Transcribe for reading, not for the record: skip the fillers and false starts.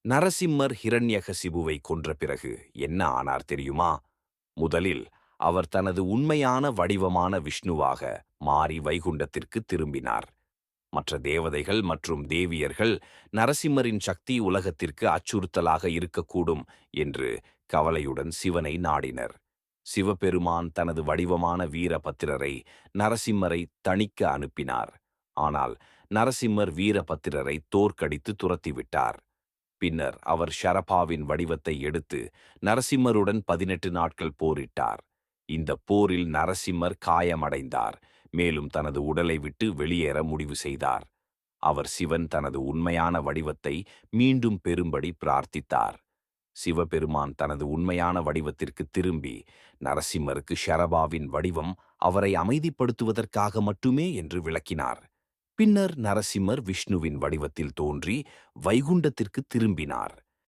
நரசிம்மர் ஹிரண்யகசிபுவை கொன்ற பிறகு என்ன ஆனார் தெரியுமா? முதலில் அவர் தனது உண்மையான வடிவமான விஷ்ணுவாக மாறி வைகுண்டத்திற்கு திரும்பினார். மற்ற தேவதைகள் மற்றும் தேவியர்கள் நரசிம்மரின் சக்தி உலகத்திற்கு அச்சுறுத்தலாக இருக்கக்கூடும் என்று கவலையுடன் சிவனை நாடினர். சிவபெருமான் தனது வடிவமான வீரபத்திரரை நரசிம்மரை தணிக்க அனுப்பினார். ஆனால் நரசிம்மர் வீரபத்திரரை தோற்கடித்து துரத்திவிட்டார். பின்னர் அவர் ஷரபாவின் வடிவத்தை எடுத்து நரசிம்மருடன் 18 நாட்கள் போரிட்டார். இந்த போரில் நரசிம்மர் காயமடைந்தார், மேலும் தனது உடலை விட்டு வெளியேற முடிவு செய்தார். அவர் சிவன் தனது உண்மையான வடிவத்தை மீண்டும் பெறும்படி பிரார்த்தித்தார். சிவபெருமான் தனது உண்மையான வடிவத்திற்கு திரும்பி நரசிம்மருக்கு ஷரபாவின் வடிவம் அவரை அமைதிப்படுத்துவதற்காக மட்டுமே என்று விளக்கினார். பின்னர் நரசிம்மர் விஷ்ணுவின் வடிவத்தில் தோன்றி வைகுண்டத்திற்கு திரும்பினார்.